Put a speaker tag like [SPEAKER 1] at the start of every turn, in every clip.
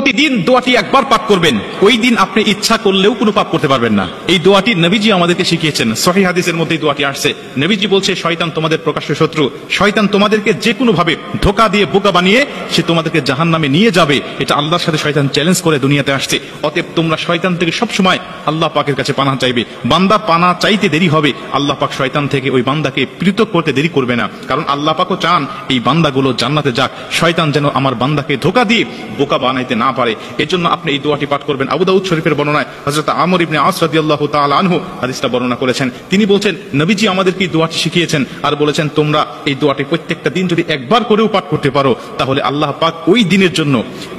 [SPEAKER 1] প্রতিদিন দোয়াটি একবার পাঠ করবেন, ওই দিন আপনি ইচ্ছা করলেও কোনো পাপ করতে পারবেন না। এই দোয়াটি নবীজি আমাদেরকে শিখিয়েছেন, সহিহ হাদিসের মধ্যে এই দোয়াটি আসছে। নবীজি বলছে, শয়তান তোমাদের প্রকাশ্য শত্রু, শয়তান তোমাদেরকে যে কোনো ভাবে ধোঁকা দিয়ে বোকা বানিয়ে সে তোমাদেরকে জাহান্নামে নিয়ে যাবে। এটা আল্লাহর সাথে শয়তান চ্যালেঞ্জ করে দুনিয়াতে আসছে। অতএব তোমরা শয়তান থেকে সবসময় আল্লাহ পাকের কাছে পানাহ চাইবে। বান্দা পানাহ চাইতে দেরি হবে, আল্লাহ পাক শয়তান থেকে ওই বান্দাকে পৃথক করতে দেরি করবে না। কারণ আল্লাহ পাকও চান এই বান্দাগুলো জান্নাতে যাক, শয়তান যেন আমার বান্দাকে ধোঁকা দিয়ে বোকা বানাইতে না পারে। এজন্য আপনি এই দোয়াটি পাঠ করবেন। আবু দাউদ শরীফের বর্ণনায় হযরত আমর ইবনে আস রাদিয়াল্লাহু তাআলা আনহু হাদিসটা বর্ণনা করেছেন। তিনি বলছেন, নবীজি আমাদেরকে এই দোয়াটি শিখিয়েছেন আর বলেছেন, তোমরা এই দোয়াটি প্রত্যেকটা দিন যদি একবার করেও পাঠ করতে পারো, তাহলে আল্লাহ পাক ওই দিনের জন্য,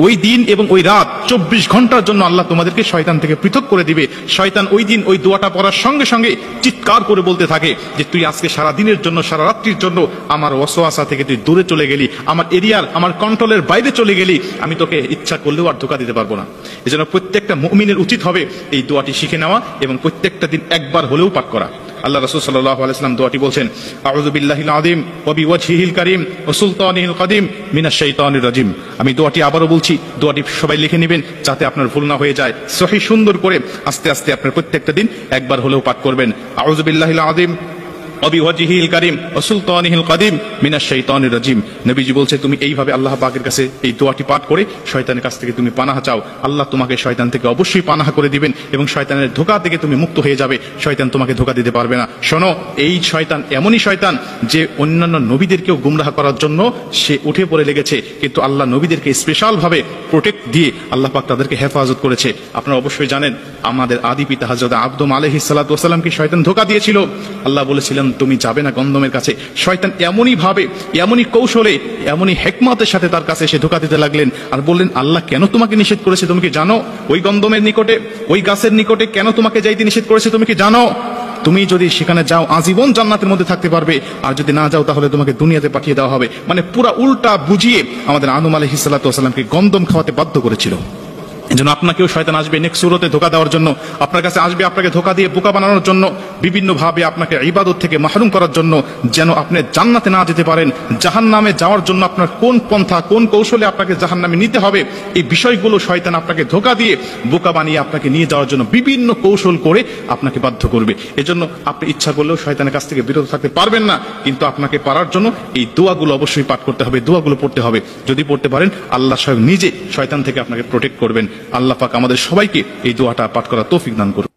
[SPEAKER 1] ওই দিন এবং ওই রাত 24 ঘন্টার জন্য আল্লাহ তোমাদেরকে শয়তান থেকে পৃথক করে দিবে। শয়তান ওই দিন ওই দোয়াটা পড়ার সঙ্গে সঙ্গে চিৎকার করে বলতে থাকে যে, তুই আজকে সারা দিনের জন্য, সারা রাত্রির জন্য আমার ওয়াসওয়াসা থেকে তুই দূরে চলে গেলি, আমার এরিয়ার, আমার কন্ট্রোলের বাইরে চলে গেলি, আমি তোকে ইচ্ছা করলেও আর ধোঁকা দিতে পারবো না। এজন্য প্রত্যেকটা মুমিনের উচিত হবে এই দোয়াটি শিখে নেওয়া এবং প্রত্যেকটা দিন একবার হলেও পাঠ করা। আল্লাহ রাসূল সাল্লাল্লাহু আলাইহি ওয়াসাল্লাম দোয়াটি বলছেন, আউযু বিল্লাহিল আযীম ওয়া বিওয়াজহিল কারীম ওয়া সুলতানিল কাদিম মিনাশ শাইতানির রাজিম। আমি দোয়াটি আবারও বলছি, দোয়াটি সবাই লিখে নেবেন যাতে আপনার ভুল না হয়ে যায়। সহিহ সুন্দর করে আস্তে আস্তে আপনার প্রত্যেকটা দিন একবার হলেও পাঠ করবেন। আউযু বিল্লাহিল আযীম ওয়া বিওয়াজহিল কারীম ওয়া সুলতানিল কাদিম মিনাশ শাইতানির রাজিম। নবীজি বলছে, তুমি এইভাবে আল্লাহ পাকের কাছে এই দোয়াটি পাঠ করে শয়তানের কাছ থেকে তুমি পানাহ চাও, আল্লাহ তোমাকে শয়তান থেকে অবশ্যই পানাহ করে দিবেন এবং শয়তানের ধোঁকা থেকে তুমি মুক্ত হয়ে যাবে। শয়তান তোমাকে ধোঁকা দিতে পারবে না। শোনো, এই শয়তান এমনই শয়তান যে অন্যান্য নবীদেরকেও গুমরাহ করার জন্য সে উঠে পড়ে লেগেছে, কিন্তু আল্লাহ নবীদেরকে স্পেশাল ভাবে প্রোটেক্ট দিয়ে আল্লাহ পাক তাদেরকে হেফাজত করেছে। আপনারা অবশ্যই জানেন, আমাদের আদি পিতা হযরত আদম আলাইহিস সালাতু ওয়াস সালামকে শয়তান ধোঁকা দিয়েছিল। আল্লাহ বলেছিলেন, তুমি যাবে না গন্ধমের কাছে। শয়তান এমনই ভাবে, এমনই কৌশলে, এমনই হিকমতের সাথে তার কাছে এসে ধোঁকা দিতে লাগলেন আর বললেন, আল্লাহ কেন তোমাকে নিষেধ করেছে তুমি কি জানো? ওই গন্ধমের নিকটে, ওই গাছের নিকটে কেন তোমাকে যাইতে নিষেধ করেছে তুমি কি জানো? তুমি যদি সেখানে যাও আজীবন জান্নাতের মধ্যে থাকতে পারবে, আর যদি না যাও তাহলে তোমাকে দুনিয়াতে পাঠিয়ে দেওয়া হবে। মানে পুরা উল্টা বুঝিয়ে আমাদের আদম আলাইহিস সালাতু ওয়াস সালামকে গন্ধম খাওয়াতে বাধ্য করেছিল। এজন্য আপনাকেও শয়তান আসবে নেক্সট সুরতে ধোঁকা দেওয়ার জন্য, আপনার কাছে আসবে আপনাকে ধোঁকা দিয়ে বোকা বানানোর জন্য, বিভিন্ন ভাবে আপনাকে ইবাদত থেকে মাহরুম করার জন্য, যেন আপনি জান্নাতে না যেতে পারেন। জাহান্নামে যাওয়ার জন্য আপনার কোন পন্থা, কোন কৌশলে আপনাকে জাহান্নামে নিতে হবে, এই বিষয়গুলো শয়তান আপনাকে ধোঁকা দিয়ে বোকা বানিয়ে আপনাকে নিয়ে যাওয়ার জন্য বিভিন্ন কৌশল করে আপনাকে বাধ্য করবে। এজন্য আপনি ইচ্ছা করলেও শয়তানের কাছ থেকে বিরত থাকতে পারবেন না, কিন্তু আপনাকে পারার জন্য এই দোয়াগুলো অবশ্যই পাঠ করতে হবে, দোয়াগুলো পড়তে হবে। যদি পড়তে পারেন, আল্লাহ স্বয়ং নিজে শয়তান থেকে আপনাকে প্রোটেক্ট করবেন। আল্লাহ পাক আমাদের সবাইকে এই দোয়াটা পাঠ করার তৌফিক দান করুন।